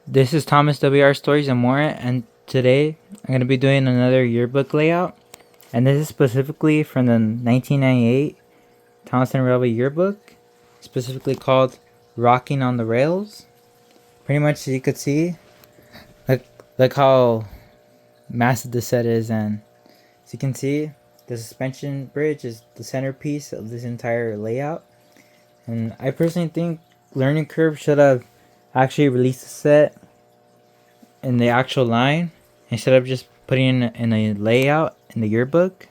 This is Thomas WR Stories and More, and today I'm going to be doing another yearbook layout. And this is specifically from the 1998 Townsend Railway Yearbook, specifically called Rocking on the Rails. Pretty much, as you could see, look how massive the set is, and as you can see, the suspension bridge is the centerpiece of this entire layout. And I personally think Learning Curve should have actually released the set in the actual line instead of just putting it in a layout in the yearbook.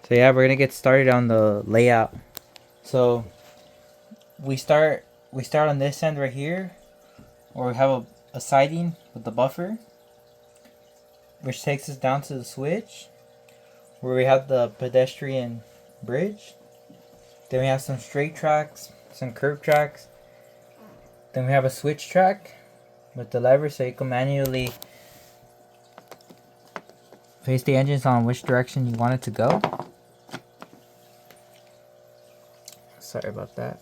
So yeah, we're gonna get started on the layout. So we start on this end right here, where we have a siding with the buffer, which takes us down to the switch, where we have the pedestrian bridge. Then we have some straight tracks, some curved tracks. Then we have a switch track with the lever, so you can manually place the engines on which direction you want it to go. Sorry about that.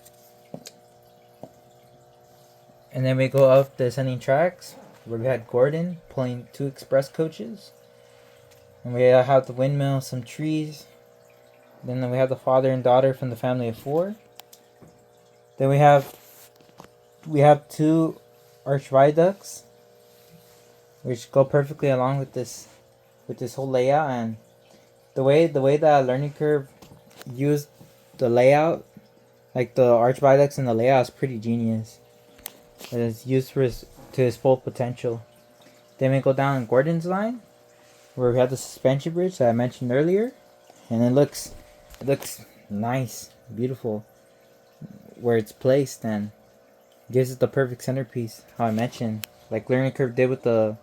And then we go up the ascending tracks, where we had Gordon pulling 2 express coaches. And we have the windmill, some trees. Then we have the father and daughter from the family of 4. Then we have 2 arch viaducts, which go perfectly along with this whole layout. And the way that Learning Curve used the layout, like the arch viaducts and the layout, is pretty genius. It is used to his full potential. Then we go down Gordon's line, where we have the suspension bridge that I mentioned earlier, and it looks nice, beautiful where it's placed, and gives it the perfect centerpiece. How I mentioned, like Learning Curve did with the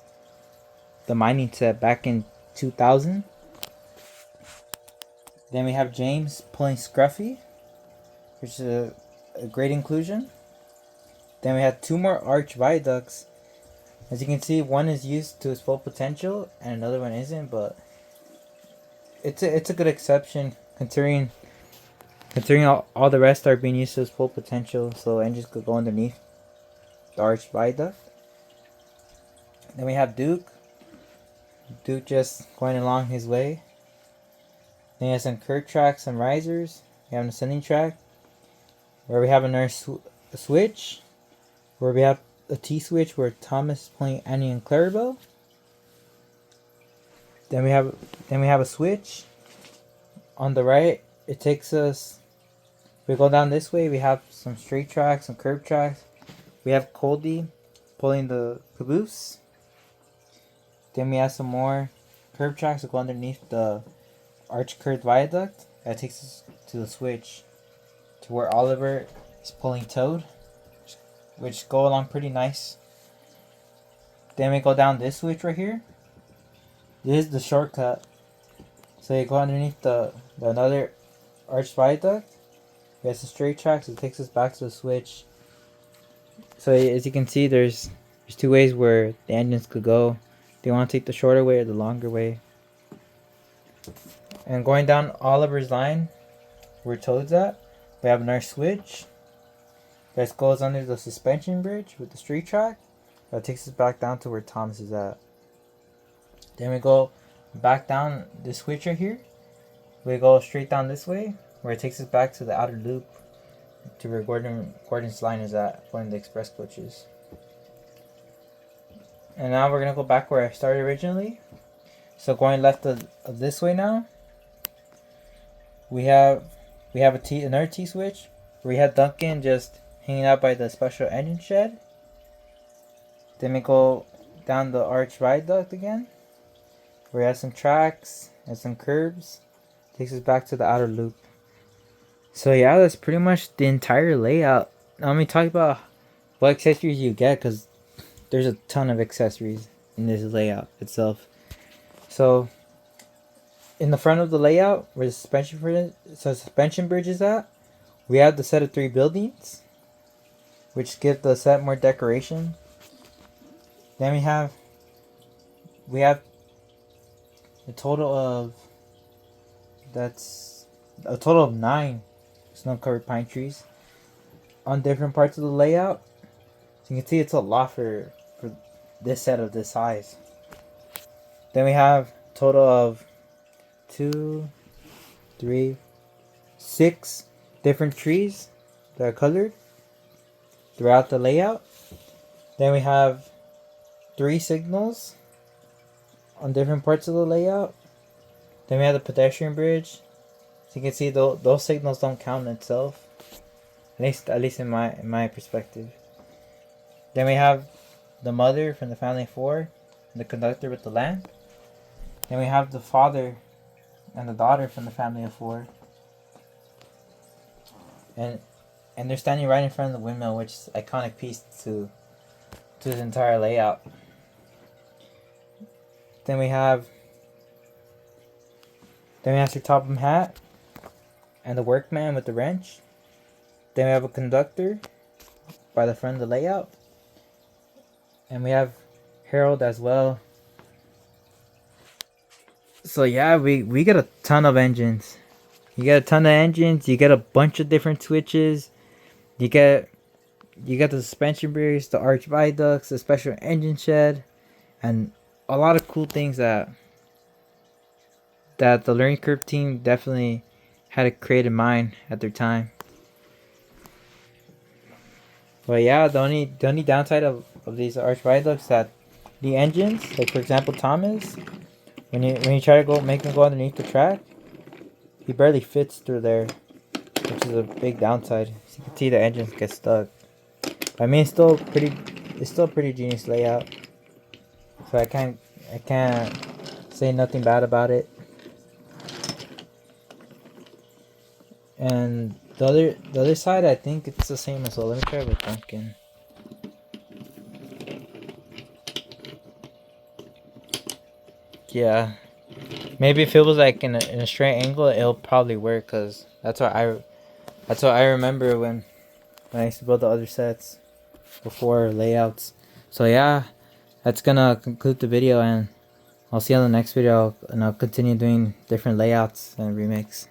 mining set back in 2000. Then we have James pulling Scruffy, which is a great inclusion. Then we have 2 more arch viaducts. As you can see, one is used to its full potential and another one isn't, but it's a good exception considering all the rest are being used to its full potential, so engines could go underneath the arch viaduct. Then we have Duke just going along his way. Then he has some curved tracks, some risers. We have an ascending track, where we have another switch, where we have a T-switch where Thomas is playing Annie and Clarabelle. Then we have a switch on the right. It takes us, if we go down this way, we have some straight tracks, some curved tracks. We have Coldy pulling the caboose. Then we have some more curved tracks that go underneath the arch curved viaduct. That takes us to the switch, to where Oliver is pulling Toad, which go along pretty nice. Then we go down this switch right here. This is the shortcut. So you go underneath the another arch viaduct. We have some straight tracks. It takes us back to the switch. So as you can see, there's 2 ways where the engines could go. Do you want to take the shorter way or the longer way? And going down Oliver's line, where Toad's at, we have another switch that goes under the suspension bridge with the street track. That takes us back down to where Thomas is at. Then we go back down this switch right here. We go straight down this way, where it takes us back to the outer loop, to where Gordon's line is at, pulling the express coaches. And now we're gonna go back where I started originally. So going left of this way now, we have another T switch, where we had Duncan just hanging out by the special engine shed. Then we go down the arch viaduct again, where we have some tracks and some curbs. Takes us back to the outer loop. So yeah, that's pretty much the entire layout. Now let me talk about what accessories you get, because there's a ton of accessories in this layout itself. So in the front of the layout, where the suspension bridge is at, we have the set of 3 buildings, which give the set more decoration. Then we have a total of 9 snow-covered pine trees on different parts of the layout. So you can see it's a lot for for this set of this size. Then we have total of 2, 3, 6 different trees that are colored throughout the layout. Then we have 3 signals on different parts of the layout. Then we have the pedestrian bridge. So you can see those signals don't count in itself, at least in my perspective. Then we have the mother from the family of 4, the conductor with the lamp. Then we have the father and the daughter from the family of 4, and they're standing right in front of the windmill, which is an iconic piece to the entire layout. Then we have Sir Topham Hatt and the workman with the wrench. Then we have a conductor by the front of the layout. And we have Harold as well. So yeah, we get a ton of engines. You get a ton of engines, you get a bunch of different switches. You get the suspension bridge, the arch viaducts, the special engine shed, and a lot of cool things that the learning curve team definitely had a creative mind at their time. But yeah, the only downside of these arch viaducts that the engines, like for example Thomas, when you try to make him go underneath the track, he barely fits through there, which is a big downside. So you can see the engines get stuck. I mean, it's still a pretty genius layout. So I can't say nothing bad about it. And the other side, I think it's the same as well. Let me try with Duncan. Yeah, maybe if it was like in a straight angle, it'll probably work. Cause that's what I remember when I used to build the other sets before layouts. So yeah, that's gonna conclude the video, and I'll see you on the next video, and I'll continue doing different layouts and remakes.